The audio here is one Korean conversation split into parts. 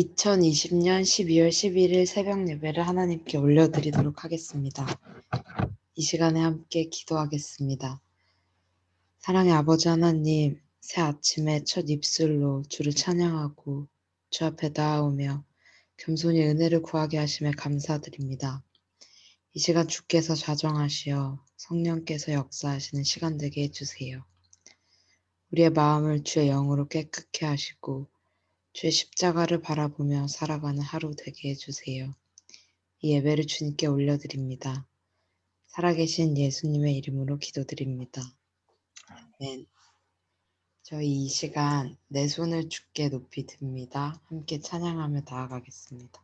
2020년 12월 11일 새벽 예배를 하나님께 올려드리도록 하겠습니다. 이 시간에 함께 기도하겠습니다. 사랑의 아버지 하나님, 새 아침에 첫 입술로 주를 찬양하고 주 앞에 나아오며 겸손히 은혜를 구하게 하심에 감사드립니다. 이 시간 주께서 좌정하시어 성령께서 역사하시는 시간 되게 해주세요. 우리의 마음을 주의 영으로 깨끗게 하시고 주의 십자가를 바라보며 살아가는 하루 되게 해주세요. 이 예배를 주님께 올려드립니다. 살아계신 예수님의 이름으로 기도드립니다. 아멘. 저희 이 시간 내 손을 주께 높이 듭니다. 함께 찬양하며 나아가겠습니다.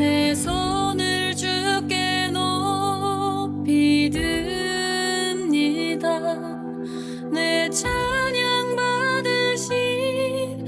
내 손을 주께 높이 듭니다. 내 찬양 받으신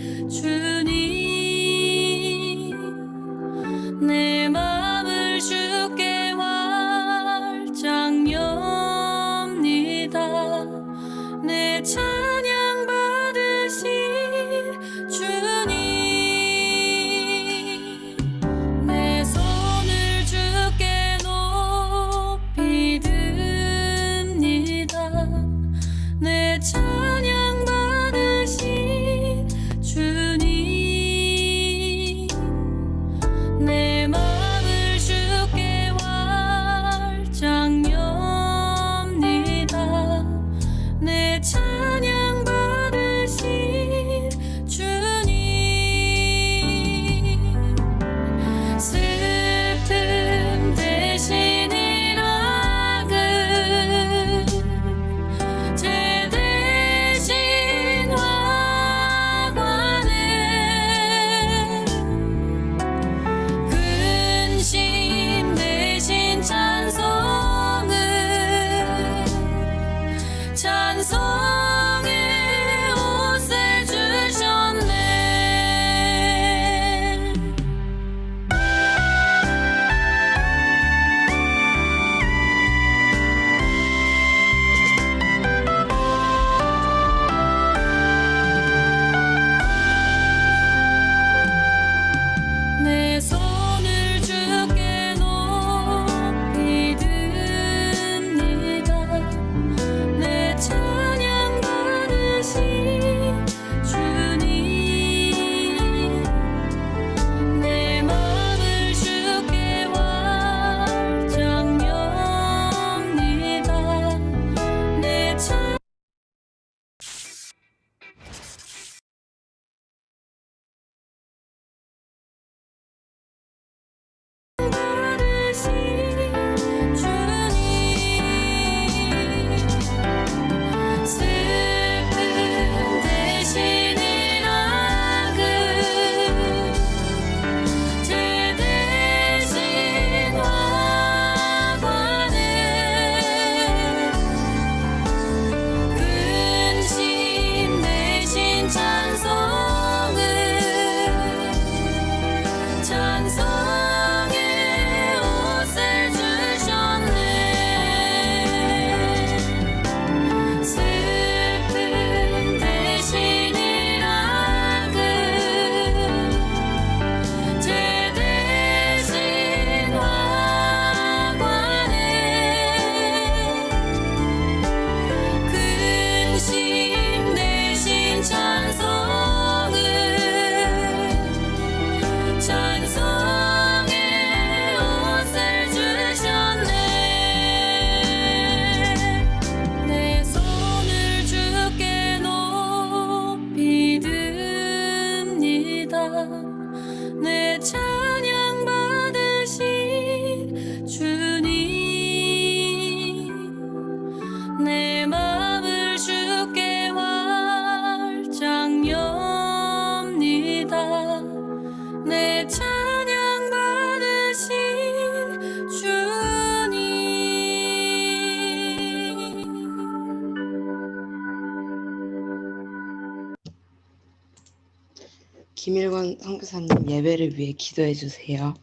김일권 선교사님 예배를 위해 기도해 주세요.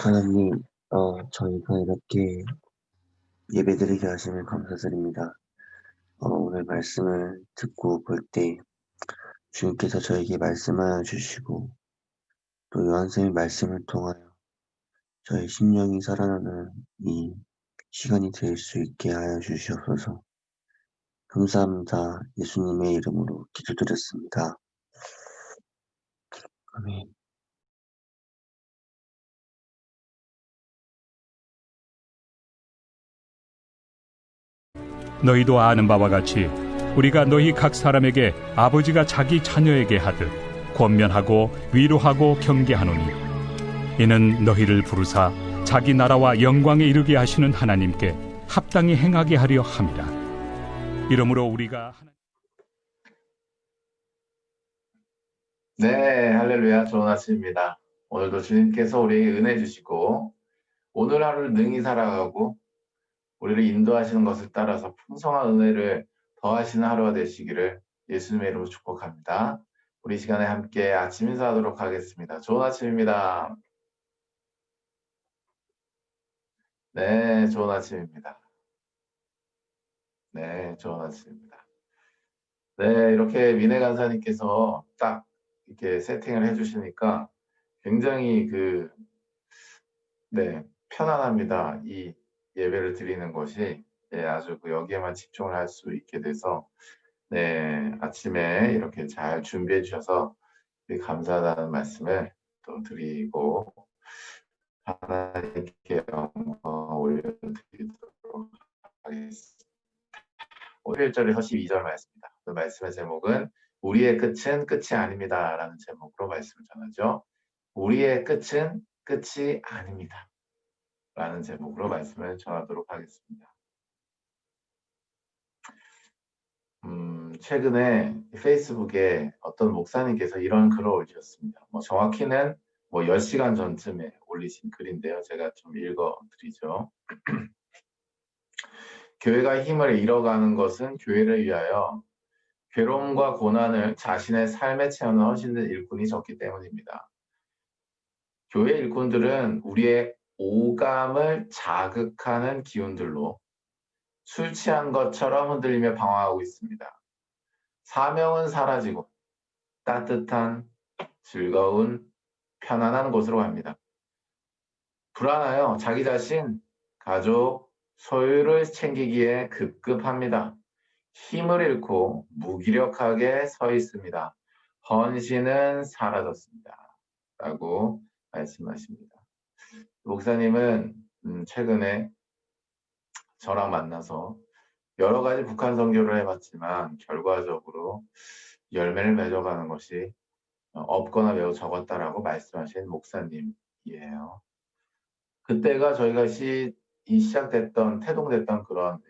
하나님, 저희가 이렇게 예배드리게 하심을 감사드립니다. 오늘 말씀을 듣고 볼 때 주님께서 저에게 말씀하여 주시고 또 요한쌤의 말씀을 통하여 저희 심령이 살아나는 이 시간이 될 수 있게 하여 주시옵소서. 감사합니다. 예수님의 이름으로 기도드렸습니다. 아멘. 너희도 아는 바와 같이 우리가 너희 각 사람에게 아버지가 자기 자녀에게 하듯 권면하고 위로하고 경계하노니 이는 너희를 부르사 자기 나라와 영광에 이르게 하시는 하나님께 합당히 행하게 하려 함이라. 이러므로 우리가 네, 할렐루야. 좋은 아침입니다. 오늘도 주님께서 우리에게 은혜 주시고 오늘 하루를 능히 살아가고 우리를 인도하시는 것을 따라서 풍성한 은혜를 더하시는 하루가 되시기를 예수님의 이름으로 축복합니다. 우리 이 시간에 함께 아침 인사하도록 하겠습니다. 좋은 아침입니다. 네, 좋은 아침입니다. 네, 좋은 아침입니다. 네, 이렇게 민혜 간사님께서 딱 이렇게 세팅을 해주시니까 굉장히 편안합니다. 이 예배를 드리는 것이 아주 여기에만 집중을 할 수 있게 돼서 아침에 이렇게 잘 준비해 주셔서 감사하다는 말씀을 또 드리고 하나님께 영광 올려드리도록 하겠습니다. 오늘 1절에서 12절 말씀입니다. 그 말씀의 제목은 우리의 끝은 끝이 아닙니다 라는 제목으로 말씀을 전하죠. 우리의 끝은 끝이 아닙니다 라는 제목으로 말씀을 전하도록 하겠습니다. 최근에 페이스북에 어떤 목사님께서 이런 글을 올리셨습니다. 정확히는 10시간 전쯤에 올리신 글인데요. 제가 좀 읽어드리죠. 교회가 힘을 잃어가는 것은 교회를 위하여 괴로움과 고난을 자신의 삶에 채우는 헌신된 일꾼이 적기 때문입니다. 교회 일꾼들은 우리의 오감을 자극하는 기운들로 술 취한 것처럼 흔들리며 방황하고 있습니다. 사명은 사라지고 따뜻한, 즐거운, 편안한 곳으로 갑니다. 불안하여 자기 자신, 가족, 소유를 챙기기에 급급합니다. 힘을 잃고 무기력하게 서 있습니다. 헌신은 사라졌습니다. 라고 말씀하십니다. 목사님은 최근에 저랑 만나서 여러 가지 북한 선교를 해봤지만 결과적으로 열매를 맺어가는 것이 없거나 매우 적었다라고 말씀하신 목사님이에요. 그때가 저희가 시작됐던, 태동됐던 그런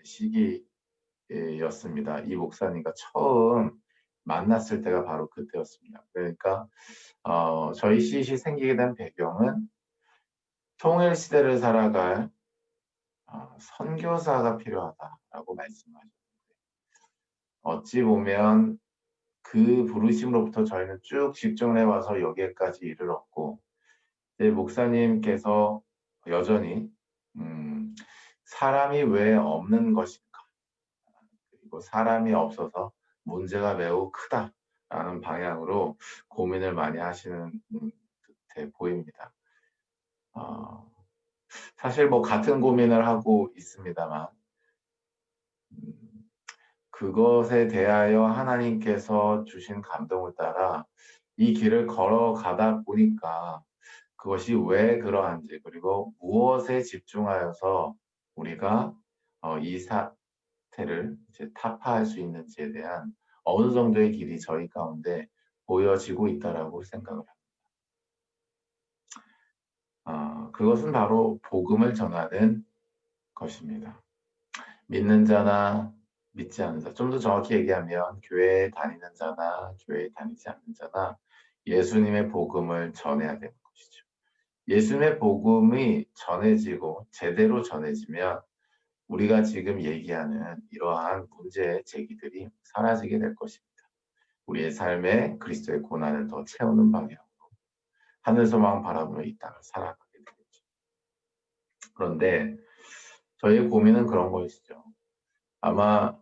시기였습니다. 이 목사님과 처음 만났을 때가 바로 그때였습니다. 그러니까 저희 시시 생기게 된 배경은 통일시대를 살아갈 선교사가 필요하다라고 말씀하셨는데 어찌 보면 그 부르심으로부터 저희는 쭉 집중을 해와서 여기까지 이르렀고 목사님께서 여전히 사람이 왜 없는 것인가 그리고 사람이 없어서 문제가 매우 크다라는 방향으로 고민을 많이 하시는 듯해 보입니다. 사실 같은 고민을 하고 있습니다만 그것에 대하여 하나님께서 주신 감동을 따라 이 길을 걸어가다 보니까 그것이 왜 그러한지 그리고 무엇에 집중하여서 우리가 이 사태를 이제 타파할 수 있는지에 대한 어느 정도의 길이 저희 가운데 보여지고 있다라고 생각을 합니다. 그것은 바로 복음을 전하는 것입니다. 믿는 자나 믿지 않는 자, 좀 더 정확히 얘기하면 교회에 다니는 자나 교회에 다니지 않는 자나 예수님의 복음을 전해야 되는 것이죠. 예수님의 복음이 전해지고 제대로 전해지면 우리가 지금 얘기하는 이러한 문제 제기들이 사라지게 될 것입니다. 우리의 삶에 그리스도의 고난을 더 채우는 방향으로 하늘 소망 바라보며 이 땅을 살아가게 되겠죠. 그런데 저희의 고민은 그런 것이죠. 아마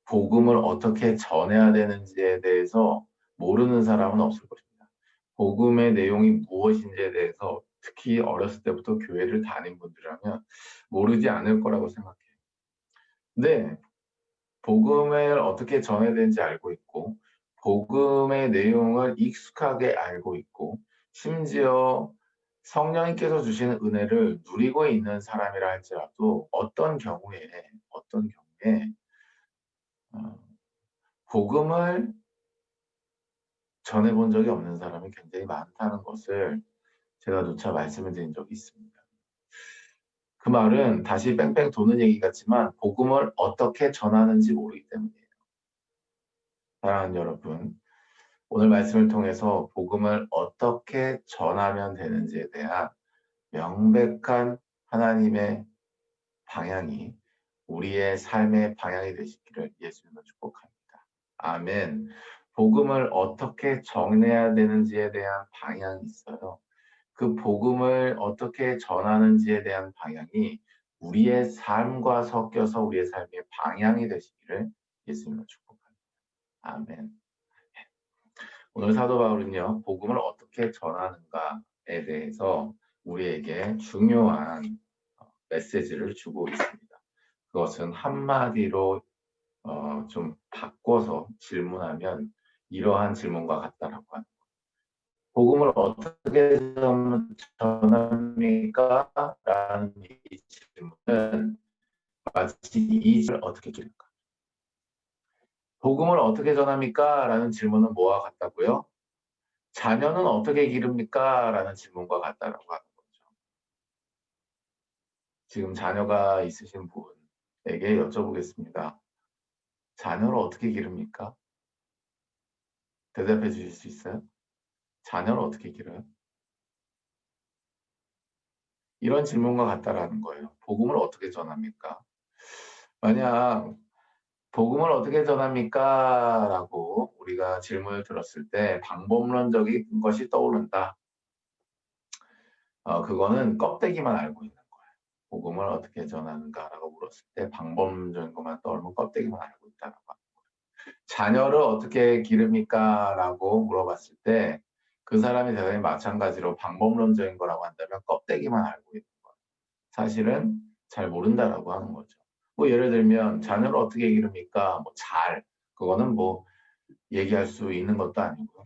복음을 어떻게 전해야 되는지에 대해서 모르는 사람은 없을 것입니다. 복음의 내용이 무엇인지에 대해서 특히 어렸을 때부터 교회를 다닌 분들이라면 모르지 않을 거라고 생각해요. 근데 복음을 어떻게 전해야 되는지 알고 있고 복음의 내용을 익숙하게 알고 있고 심지어 성령님께서 주시는 은혜를 누리고 있는 사람이라 할지라도 어떤 경우에 복음을 전해본 적이 없는 사람이 굉장히 많다는 것을 제가 누차 말씀을 드린 적이 있습니다. 그 말은 다시 뺑뺑 도는 얘기 같지만 복음을 어떻게 전하는지 모르기 때문이에요. 사랑하는 여러분, 오늘 말씀을 통해서 복음을 어떻게 전하면 되는지에 대한 명백한 하나님의 방향이 우리의 삶의 방향이 되시기를 예수님으로 축복합니다. 아멘. 복음을 어떻게 전해야 되는지에 대한 방향이 있어요. 그 복음을 어떻게 전하는지에 대한 방향이 우리의 삶과 섞여서 우리의 삶의 방향이 되시기를 예수님으로 축복합니다. 아멘. 오늘 사도 바울은요, 복음을 어떻게 전하는가에 대해서 우리에게 중요한 메시지를 주고 있습니다. 그것은 한마디로 좀 바꿔서 질문하면 이러한 질문과 같다라고 합니다. 복음을 어떻게 전합니까? 라는 이 질문은 마치 이 질문을 어떻게 기를까? 복음을 어떻게 전합니까? 라는 질문은 뭐와 같다고요? 자녀는 어떻게 기릅니까? 라는 질문과 같다라고 하는 거죠. 지금 자녀가 있으신 분에게 여쭤보겠습니다. 자녀를 어떻게 기릅니까? 대답해 주실 수 있어요? 자녀를 어떻게 기르요? 이런 질문과 같다라는 거예요. 복음을 어떻게 전합니까? 만약 복음을 어떻게 전합니까? 라고 우리가 질문을 들었을 때 방법론적인 것이 떠오른다. 그거는 껍데기만 알고 있는 거예요. 복음을 어떻게 전하는가라고 물었을 때 방법론적인 것만 떠오르면 껍데기만 알고 있다라고 하는 거예요. 자녀를 어떻게 기릅니까? 라고 물어봤을 때 그 사람의 대답이 마찬가지로 방법론적인 거라고 한다면 껍데기만 알고 있는 거예요. 사실은 잘 모른다라고 하는 거죠. 뭐 예를 들면 자녀를 어떻게 기릅니까? 뭐 그거는 뭐 얘기할 수 있는 것도 아니고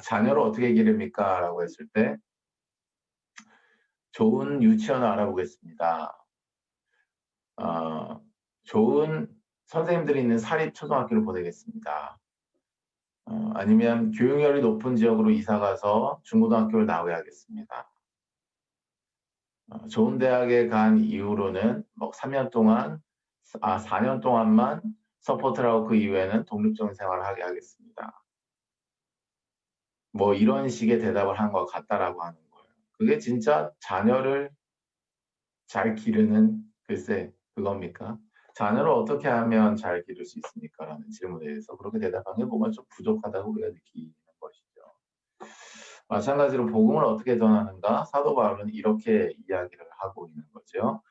자녀를 어떻게 기릅니까? 라고 했을 때 좋은 유치원을 알아보겠습니다. 좋은 선생님들이 있는 사립초등학교를 보내겠습니다. 아니면 교육열이 높은 지역으로 이사가서 중고등학교를 나와야겠습니다. 좋은 대학에 간 이후로는 뭐 4년 동안만 서포트를 하고 그 이후에는 독립적인 생활을 하게 하겠습니다. 뭐 이런 식의 대답을 한 것 같다라고 하는 거예요. 그게 진짜 자녀를 잘 기르는 글쎄 그겁니까? 자녀를 어떻게 하면 잘 기를 수 있습니까? 라는 질문에 대해서 그렇게 대답하는 게 뭔가 좀 부족하다고 우리가 느끼는 것이죠. 마찬가지로 복음을 어떻게 전하는가? 사도 바울은 이렇게 이야기를 하고 있는 거죠.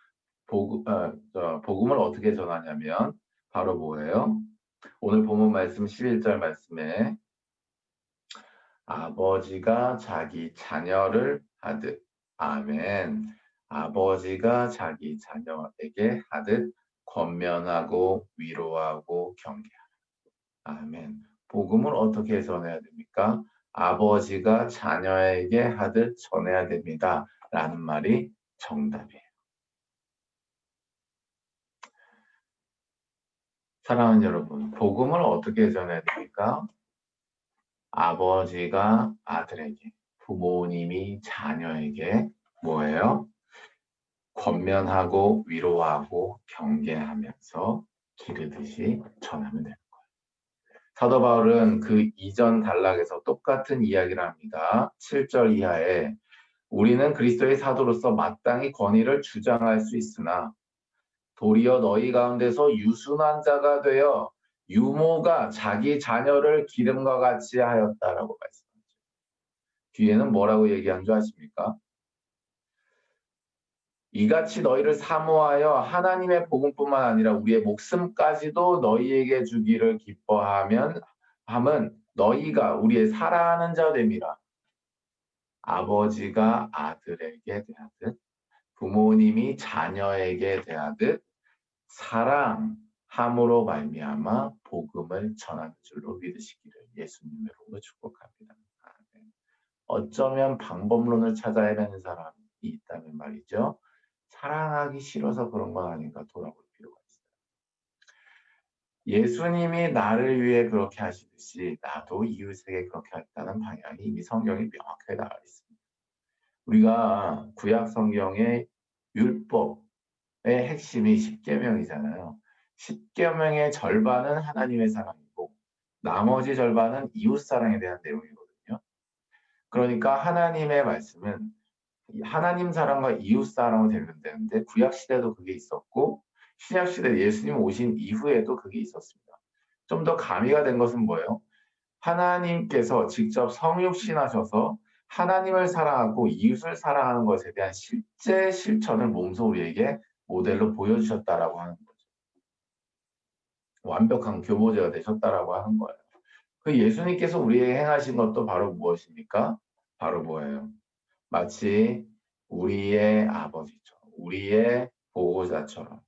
복음을 어떻게 전하냐면 바로 뭐예요? 오늘 본문 말씀 11절 말씀에 아버지가 자기 자녀를 하듯 아멘. 아버지가 자기 자녀에게 하듯 권면하고 위로하고 경계하라. 아멘. 복음을 어떻게 전해야 됩니까? 아버지가 자녀에게 하듯 전해야 됩니다. 라는 말이 정답이에요. 사랑하는 여러분, 복음을 어떻게 전해야 됩니까? 아버지가 아들에게, 부모님이 자녀에게 뭐예요? 권면하고 위로하고 경계하면서 기르듯이 전하면 되는 거예요. 사도 바울은 그 이전 단락에서 똑같은 이야기를 합니다. 7절 이하에 우리는 그리스도의 사도로서 마땅히 권위를 주장할 수 있으나 도리어 너희 가운데서 유순한 자가 되어 유모가 자기 자녀를 기름과 같이 하였다라고 말씀하죠. 뒤에는 뭐라고 얘기한 줄 아십니까? 이같이 너희를 사모하여 하나님의 복음뿐만 아니라 우리의 목숨까지도 너희에게 주기를 기뻐하면 함은 너희가 우리의 사랑하는 자 됨이라. 아버지가 아들에게 대하듯 부모님이 자녀에게 대하듯 사랑함으로 말미암아 복음을 전하는 줄로 믿으시기를 예수님으로 축복합니다. 아멘. 어쩌면 방법론을 찾아 헤매는 사람이 있다면 말이죠. 사랑하기 싫어서 그런 건 아닌가 돌아볼 필요가 있어요. 예수님이 나를 위해 그렇게 하시듯이 나도 이웃에게 그렇게 했다는 방향이 이미 성경에 명확하게 나와 있습니다. 우리가 구약 성경의 율법의 핵심이 십계명이잖아요. 십계명의 절반은 하나님의 사랑이고 나머지 절반은 이웃 사랑에 대한 내용이거든요. 그러니까 하나님의 말씀은 하나님 사랑과 이웃 사랑을 대변되는데 구약 시대도 그게 있었고 신약 시대 예수님 오신 이후에도 그게 있었습니다. 좀 더 가미가 된 것은 뭐예요? 하나님께서 직접 성육신하셔서 하나님을 사랑하고 이웃을 사랑하는 것에 대한 실제 실천을 몸소 우리에게 모델로 보여주셨다라고 하는 거죠. 완벽한 교보제가 되셨다라고 하는 거예요. 그 예수님께서 우리에게 행하신 것도 바로 무엇입니까? 바로 뭐예요? 마치 우리의 아버지처럼, 우리의 보호자처럼,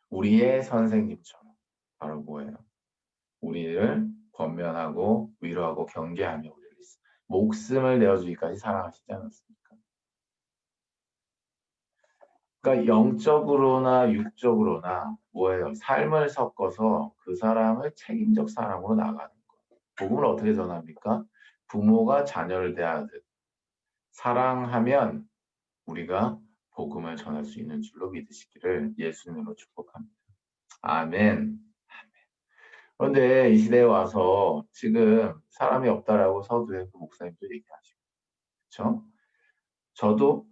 우리의 선생님처럼 바로 뭐예요? 우리를 권면하고 위로하고 경계하며 우리를 목숨을 내어주기까지 사랑하시지 않았습니까? 그러니까 영적으로나 육적으로나 뭐예요? 삶을 섞어서 그 사람을 책임적 사람으로 나가는 거예요. 복음을 어떻게 전합니까? 부모가 자녀를 대하듯 사랑하면 우리가 복음을 전할 수 있는 줄로 믿으시기를 예수님으로 축복합니다. 아멘. 그런데 이 시대에 와서 지금 사람이 없다라고 서두에 그 목사님도 얘기하시고, 그렇죠? 저도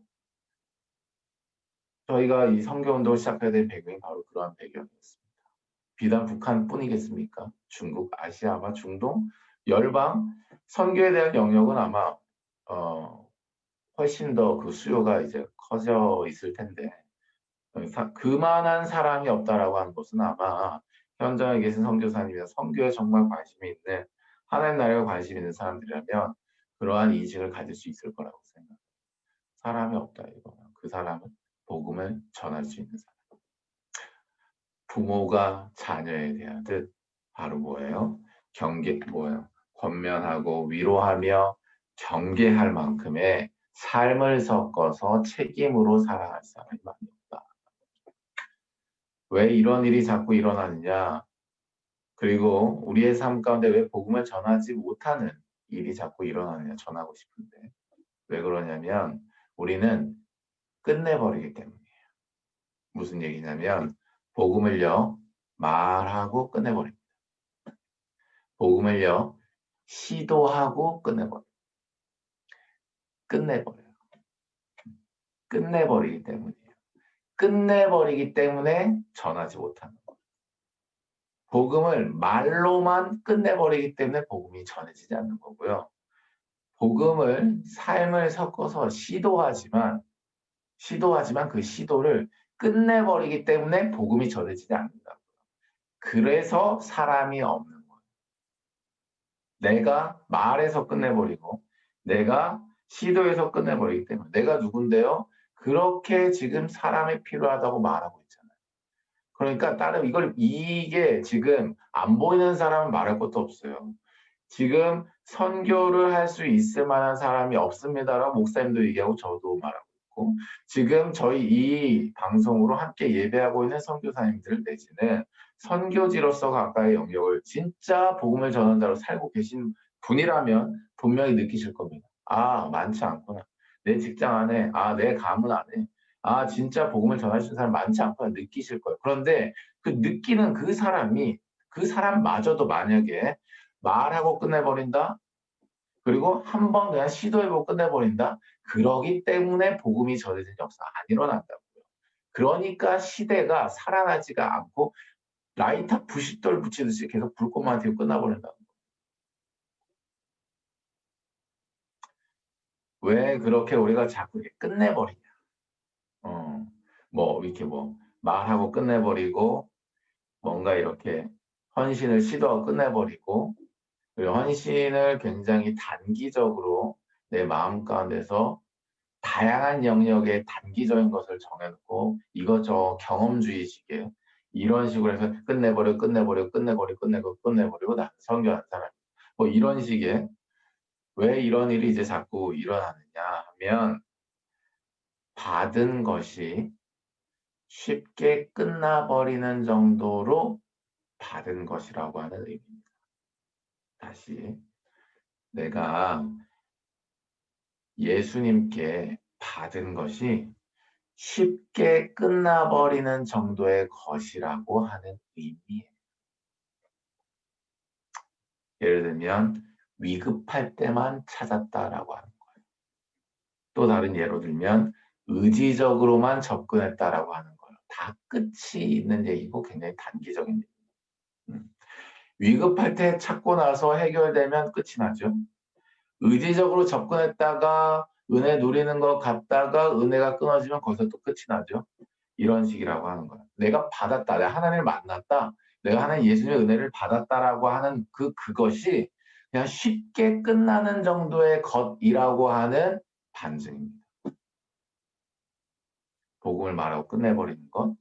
저희가 이 선교운동을 시작해야 될 배경이 바로 그러한 배경이었습니다. 비단 북한뿐이겠습니까? 중국, 아시아, 아마 중동, 열방, 선교에 대한 영역은 아마 훨씬 더 그 수요가 이제 커져 있을 텐데 그만한 사람이 없다라고 하는 것은 아마 현장에 계신 선교사님이나 선교에 정말 관심이 있는 하나님 나라에 관심 있는 사람들이라면 그러한 인식을 가질 수 있을 거라고 생각합니다. 사람이 없다 이거는 그 사람은 복음을 전할 수 있는 사람. 부모가 자녀에 대하듯 바로 뭐예요? 뭐예요? 권면하고 위로하며 경계할 만큼의 삶을 섞어서 책임으로 살아갈 사람이 많이 없다. 왜 이런 일이 자꾸 일어나느냐? 그리고 우리의 삶 가운데 왜 복음을 전하지 못하는 일이 자꾸 일어나느냐? 전하고 싶은데 왜 그러냐면 우리는 끝내버리기 때문이에요. 무슨 얘기냐면 복음을요 말하고 끝내버립니다. 복음을요 시도하고 끝내버려요. 끝내버리기 때문이에요. 끝내버리기 때문에 전하지 못하는 거예요. 복음을 말로만 끝내버리기 때문에 복음이 전해지지 않는 거고요. 복음을 삶을 섞어서 시도하지만 그 시도를 끝내버리기 때문에 복음이 전해지지 않는다. 그래서 사람이 없는 거예요. 내가 말해서 끝내버리고 내가 시도해서 끝내버리기 때문에 내가 누군데요? 그렇게 지금 사람이 필요하다고 말하고 있잖아요. 그러니까 이게 지금 안 보이는 사람은 말할 것도 없어요. 지금 선교를 할 수 있을 만한 사람이 없습니다라고 목사님도 얘기하고 저도 말하고 있고 지금 저희 이 방송으로 함께 예배하고 있는 선교사님들 내지는 선교지로서 가까이 영역을 진짜 복음을 전하는 자로 살고 계신 분이라면 분명히 느끼실 겁니다. 아, 많지 않구나. 내 직장 안에, 내 가문 안에, 진짜 복음을 전할 수 있는 사람 많지 않구나 느끼실 거예요. 그런데 그 느끼는 그 사람마저도 만약에 말하고 끝내버린다? 그리고 한 번 그냥 시도해보고 끝내버린다. 그러기 때문에 복음이 전해진 역사가 안 일어난다고요. 그러니까 시대가 살아나지가 않고 라이터 부싯돌 붙이듯이 계속 불꽃만 튀고 끝나버린다고. 왜 그렇게 우리가 자꾸 이렇게 끝내버리냐. 이렇게 말하고 끝내버리고, 뭔가 이렇게 헌신을 시도하고 끝내버리고, 그리고 헌신을 굉장히 단기적으로 내 마음 가운데서 다양한 영역의 단기적인 것을 정해놓고 이것저것 경험주의식에 이런 식으로 해서 끝내버리고 나는 선교하는 사람. 이런 식의 왜 이런 일이 이제 자꾸 일어나느냐 하면 받은 것이 쉽게 끝나버리는 정도로 받은 것이라고 하는 의미입니다. 다시 내가 예수님께 받은 것이 쉽게 끝나버리는 정도의 것이라고 하는 의미예요. 예를 들면 위급할 때만 찾았다라고 하는 거예요. 또 다른 예로 들면 의지적으로만 접근했다라고 하는 거예요. 다 끝이 있는 얘기고 굉장히 단기적인 얘기예요. 위급할 때 찾고 나서 해결되면 끝이 나죠. 의지적으로 접근했다가 은혜 누리는 것 같다가 은혜가 끊어지면 거기서 또 끝이 나죠. 이런 식이라고 하는 거예요. 내가 받았다, 내가 하나님을 만났다, 내가 하나님 예수님의 은혜를 받았다라고 하는 그것이 그냥 쉽게 끝나는 정도의 것이라고 하는 반증입니다. 복음을 말하고 끝내버리는 것,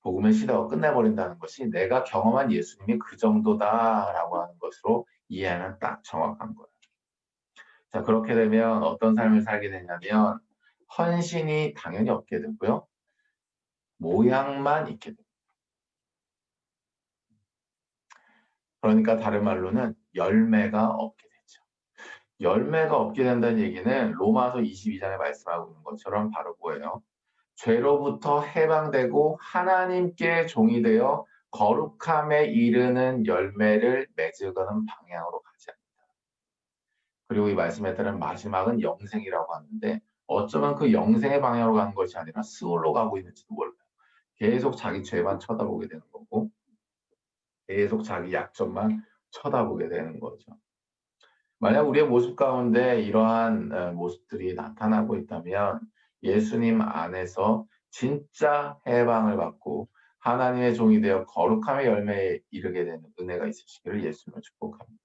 복음을 시도하고 끝내버린다는 것이 내가 경험한 예수님이 그 정도다라고 하는 것으로 이해하면 딱 정확한 거예요. 자, 그렇게 되면 어떤 삶을 살게 되냐면 헌신이 당연히 없게 되고요. 모양만 있게 됩니다. 그러니까 다른 말로는 열매가 없게 되죠. 열매가 없게 된다는 얘기는 로마서 22장에 말씀하고 있는 것처럼 바로 뭐예요? 죄로부터 해방되고 하나님께 종이 되어 거룩함에 이르는 열매를 맺어가는 방향으로 가지 않는다. 그리고 이 말씀에 따른 마지막은 영생이라고 하는데 어쩌면 그 영생의 방향으로 가는 것이 아니라 스올로 가고 있는지도 몰라요. 계속 자기 죄만 쳐다보게 되는 거고 계속 자기 약점만 쳐다보게 되는 거죠. 만약 우리의 모습 가운데 이러한 모습들이 나타나고 있다면 예수님 안에서 진짜 해방을 받고 하나님의 종이 되어 거룩함의 열매에 이르게 되는 은혜가 있으시기를 예수님을 축복합니다.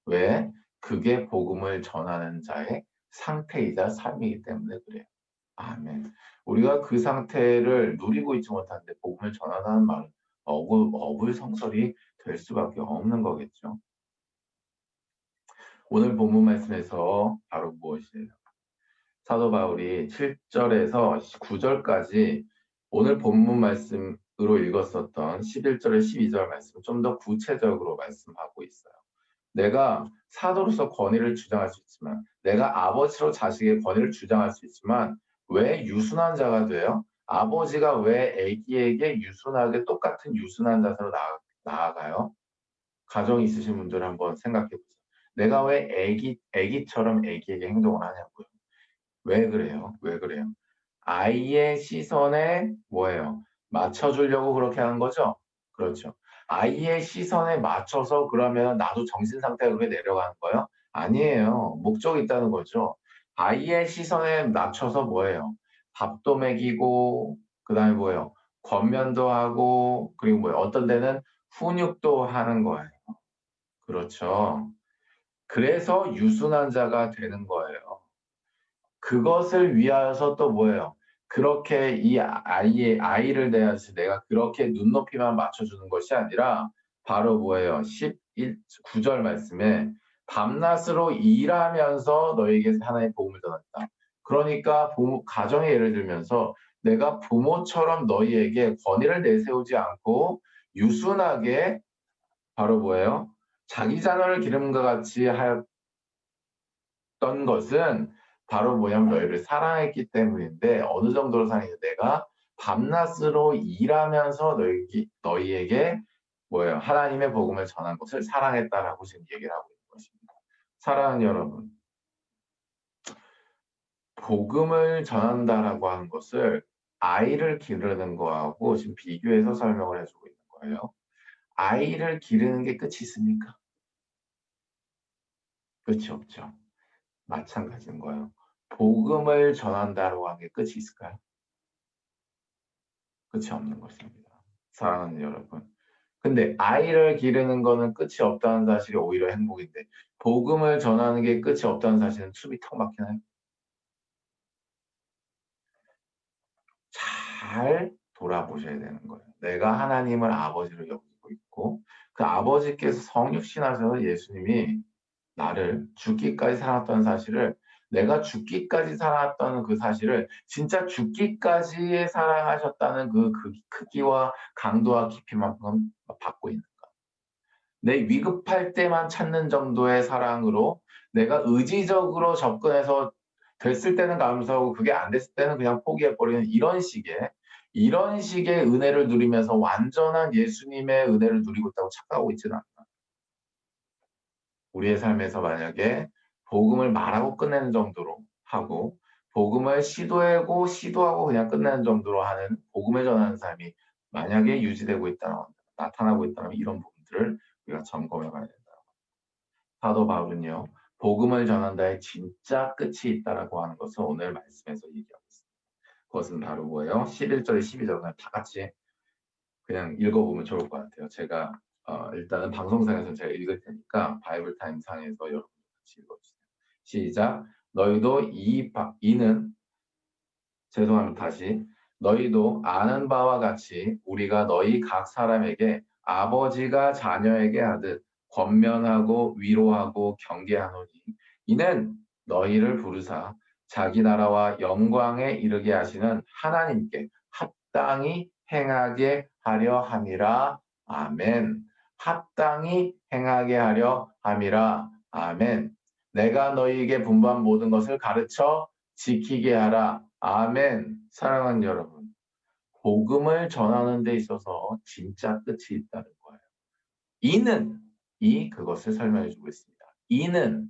왜? 그게 복음을 전하는 자의 상태이자 삶이기 때문에 그래요. 아멘. 우리가 그 상태를 누리고 있지 못하는데 복음을 전하는 말은 어불성설이 될 수밖에 없는 거겠죠. 오늘 본문 말씀에서 바로 무엇이에요? 사도 바울이 7절에서 9절까지 오늘 본문 말씀으로 읽었었던 11절에 12절 말씀 좀 더 구체적으로 말씀하고 있어요. 내가 사도로서 권위를 주장할 수 있지만 내가 아버지로 자식의 권위를 주장할 수 있지만 왜 유순한 자가 돼요? 아버지가 왜 아기에게 유순하게 똑같은 유순한 자세로 나아가요? 가정이 있으신 분들 한번 생각해 보세요. 내가 왜 아기처럼 아기에게 행동을 하냐고요. 왜 그래요? 왜 그래요? 아이의 시선에 뭐예요? 맞춰주려고 그렇게 하는 거죠? 그렇죠. 아이의 시선에 맞춰서 그러면 나도 정신 상태가 그렇게 내려가는 거예요? 아니에요. 목적이 있다는 거죠. 아이의 시선에 맞춰서 뭐예요? 밥도 먹이고 그다음에 뭐예요? 권면도 하고 그리고 뭐예요? 어떤 데는 훈육도 하는 거예요. 그렇죠. 그래서 유순한 자가 되는 거예요. 그것을 위하여서 또 뭐예요? 그렇게 이 아이를 대해서 내가 그렇게 눈높이만 맞춰주는 것이 아니라 바로 뭐예요? 9절 말씀에 밤낮으로 일하면서 너에게 하나님의 복음을 전했다. 그러니까 가정의 예를 들면서 내가 부모처럼 너희에게 권위를 내세우지 않고 유순하게 바로 뭐예요? 자기 자녀를 기름과 같이 하였던 것은 바로 뭐냐면 너희를 사랑했기 때문인데 어느 정도로 사랑했냐 내가 밤낮으로 일하면서 너희에게 뭐예요? 하나님의 복음을 전한 것을 사랑했다라고 지금 얘기를 하고 있는 것입니다. 사랑하는 여러분, 복음을 전한다라고 하는 것을 아이를 기르는 거하고 지금 비교해서 설명을 해주고 있는 거예요. 아이를 기르는 게 끝이 있습니까? 끝이 없죠. 마찬가지인 거예요. 복음을 전한다라고 하는 게 끝이 있을까요? 끝이 없는 것입니다. 사랑하는 여러분. 근데 아이를 기르는 거는 끝이 없다는 사실이 오히려 행복인데 복음을 전하는 게 끝이 없다는 사실은 숨이 턱 막히나요? 잘 돌아보셔야 되는 거예요. 내가 하나님을 아버지로 여기고 있고 그 아버지께서 성육신하셔서 예수님이 나를 죽기까지 살았다는 사실을 내가 죽기까지 살았다는 그 사실을 진짜 죽기까지의 사랑하셨다는 그 크기와 강도와 깊이만큼 받고 있는가. 내 위급할 때만 찾는 정도의 사랑으로 내가 의지적으로 접근해서 됐을 때는 감사하고 그게 안 됐을 때는 그냥 포기해버리는 이런 식의 은혜를 누리면서 완전한 예수님의 은혜를 누리고 있다고 착각하고 있지는 않나. 우리의 삶에서 만약에 복음을 말하고 끝내는 정도로 하고 복음을 시도하고 그냥 끝내는 정도로 하는 복음을 전하는 삶이 만약에 유지되고 있다면 나타나고 있다면 이런 부분들을 우리가 점검해 봐야 된다. 사도 바울은요. 복음을 전한다에 진짜 끝이 있다라고 하는 것을 오늘 말씀에서 얘기하고 있습니다. 그것은 바로 뭐예요? 11절, 12절 그냥 다 같이 그냥 읽어보면 좋을 것 같아요. 제가 일단은 방송상에서 제가 읽을 테니까 바이블 타임 상에서 여러분 같이 읽어주세요. 시작. 너희도 다시. 너희도 아는 바와 같이 우리가 너희 각 사람에게 아버지가 자녀에게 하듯 권면하고 위로하고 경계하노니 이는 너희를 부르사 자기 나라와 영광에 이르게 하시는 하나님께 합당히 행하게 하려 함이라. 아멘. 합당히 행하게 하려 함이라. 아멘. 내가 너희에게 분부한 모든 것을 가르쳐 지키게 하라. 아멘. 사랑하는 여러분, 복음을 전하는 데 있어서 진짜 끝이 있다는 거예요. 그것을 설명해 주고 있습니다. 이는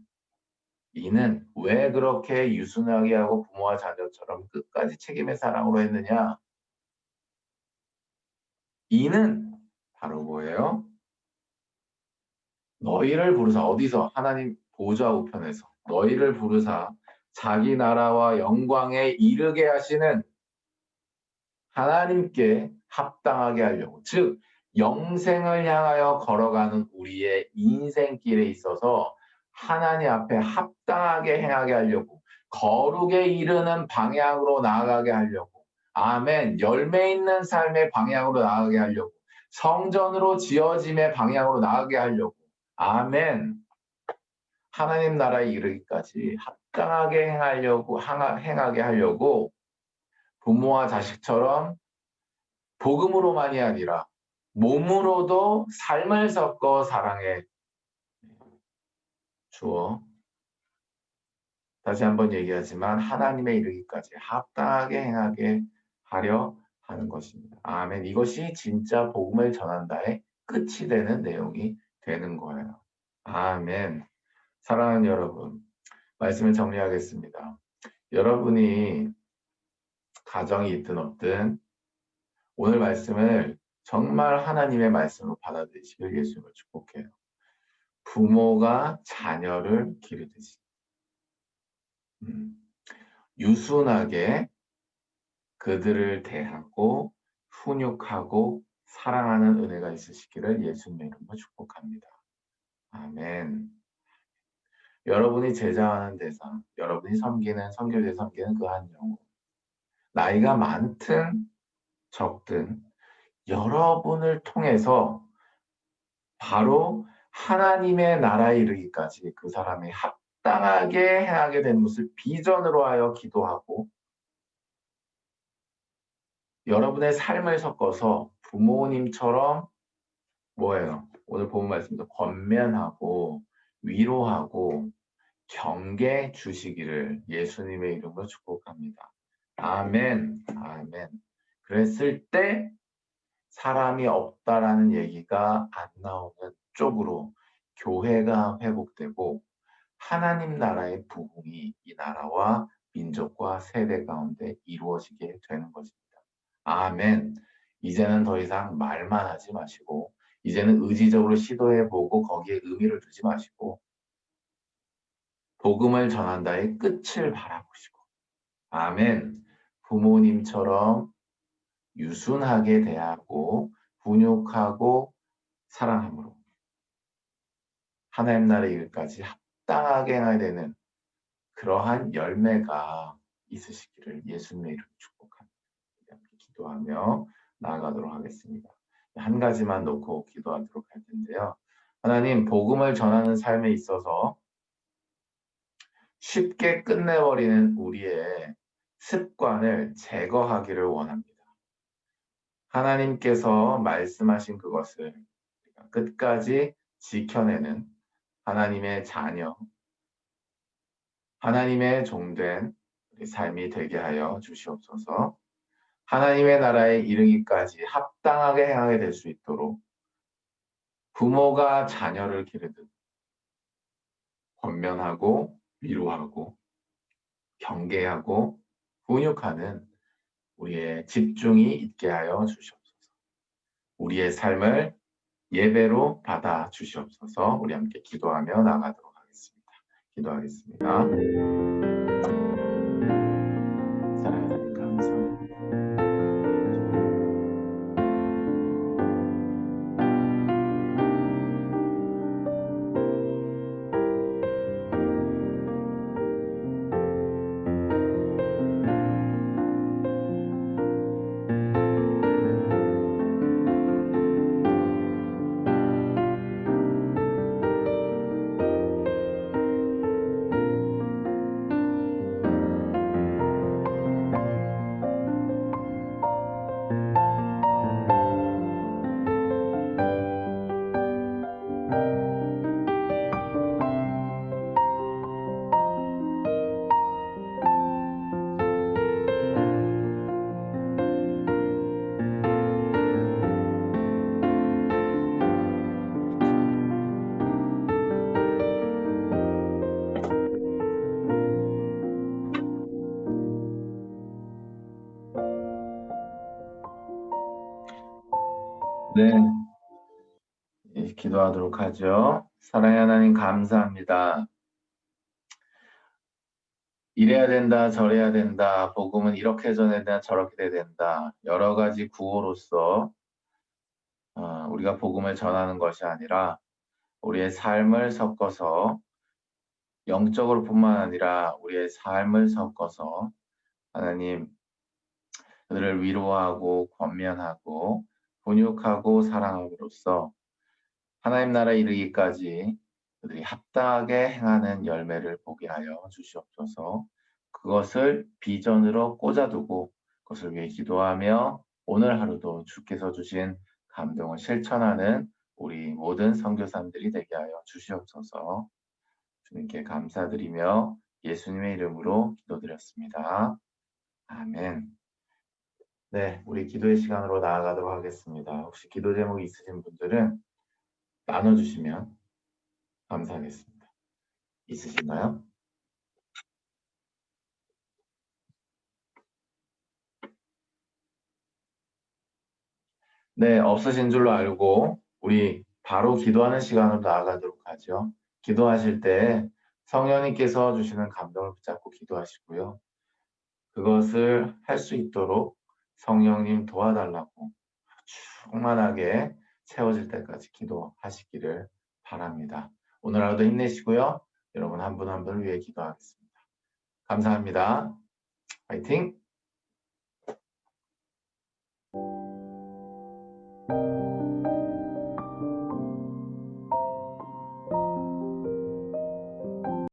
왜 그렇게 유순하게 하고 부모와 자녀처럼 끝까지 책임의 사랑으로 했느냐? 이는 바로 뭐예요? 너희를 부르사 어디서? 하나님 보좌 우편에서 너희를 부르사 자기 나라와 영광에 이르게 하시는 하나님께 합당하게 하려고, 즉 영생을 향하여 걸어가는 우리의 인생길에 있어서 하나님 앞에 합당하게 행하게 하려고, 거룩에 이르는 방향으로 나아가게 하려고, 아멘. 열매 있는 삶의 방향으로 나아가게 하려고, 성전으로 지어짐의 방향으로 나아가게 하려고, 아멘. 하나님 나라에 이르기까지 합당하게 행하게 하려고 부모와 자식처럼 복음으로만이 아니라 몸으로도 삶을 섞어 사랑해 주어 다시 한번 얘기하지만 하나님의 이르기까지 합당하게 행하게 하려 하는 것입니다. 아멘. 이것이 진짜 복음을 전한다의 끝이 되는 내용이 되는 거예요. 아멘. 사랑하는 여러분, 말씀을 정리하겠습니다. 여러분이 가정이 있든 없든 오늘 말씀을 정말 하나님의 말씀으로 받아들이시길 예수님을 축복해요. 부모가 자녀를 기르듯이 유순하게 그들을 대하고 훈육하고 사랑하는 은혜가 있으시기를 예수님의 이름으로 축복합니다. 아멘. 여러분이 제자하는 대상, 여러분이 선교제 섬기는 그 한 영혼, 나이가 많든 적든 여러분을 통해서 바로 하나님의 나라에 이르기까지 그 사람이 합당하게 행하게 된 것을 비전으로 하여 기도하고 여러분의 삶을 섞어서 부모님처럼 뭐예요? 오늘 본 말씀도 권면하고 위로하고 경계 주시기를 예수님의 이름으로 축복합니다. 아멘. 아멘. 그랬을 때 사람이 없다라는 얘기가 안 나오는 쪽으로 교회가 회복되고 하나님 나라의 부흥이 이 나라와 민족과 세대 가운데 이루어지게 되는 것입니다. 아멘. 이제는 더 이상 말만 하지 마시고 이제는 의지적으로 시도해보고 거기에 의미를 두지 마시고 복음을 전한다의 끝을 바라보시고 아멘. 부모님처럼 유순하게 대하고 훈육하고 사랑함으로 하나님 나라의 일까지 합당하게 행해야 되는 그러한 열매가 있으시기를 예수님의 이름으로 축복합니다. 기도하며 나아가도록 하겠습니다. 한 가지만 놓고 기도하도록 할 텐데요. 하나님, 복음을 전하는 삶에 있어서 쉽게 끝내버리는 우리의 습관을 제거하기를 원합니다. 하나님께서 말씀하신 그것을 끝까지 지켜내는 하나님의 자녀, 하나님의 종된 우리 삶이 되게 하여 주시옵소서. 하나님의 나라에 이르기까지 합당하게 행하게 될 수 있도록 부모가 자녀를 기르듯 권면하고 위로하고 경계하고 훈육하는 우리의 집중이 있게 하여 주시옵소서. 우리의 삶을 예배로 받아 주시옵소서. 우리 함께 기도하며 나가도록 하겠습니다. 기도하겠습니다. 사랑하는 하나님 감사합니다. 네, 기도하도록 하죠. 사랑의 하나님 감사합니다. 이래야 된다, 저래야 된다, 복음은 이렇게 전해야 된다, 저렇게 돼야 된다. 여러 가지 구호로서 우리가 복음을 전하는 것이 아니라 우리의 삶을 섞어서 영적으로 뿐만 아니라 우리의 삶을 섞어서 하나님 그들을 위로하고 권면하고 훈육하고 사랑함으로써 하나님 나라에 이르기까지 그들이 합당하게 행하는 열매를 보게 하여 주시옵소서. 그것을 비전으로 꽂아두고 그것을 위해 기도하며 오늘 하루도 주께서 주신 감동을 실천하는 우리 모든 선교사님들이 되게 하여 주시옵소서. 주님께 감사드리며 예수님의 이름으로 기도드렸습니다. 아멘. 네, 우리 기도의 시간으로 나아가도록 하겠습니다. 혹시 기도 제목이 있으신 분들은 나눠주시면 감사하겠습니다. 있으신가요? 네, 없으신 줄로 알고 우리 바로 기도하는 시간으로 나아가도록 하죠. 기도하실 때 성령님께서 주시는 감동을 붙잡고 기도하시고요. 그것을 할 수 있도록 성령님 도와달라고 충만하게 채워질 때까지 기도하시기를 바랍니다. 오늘 하루도 힘내시고요. 여러분 한 분 한 분을 위해 기도하겠습니다. 감사합니다. 화이팅!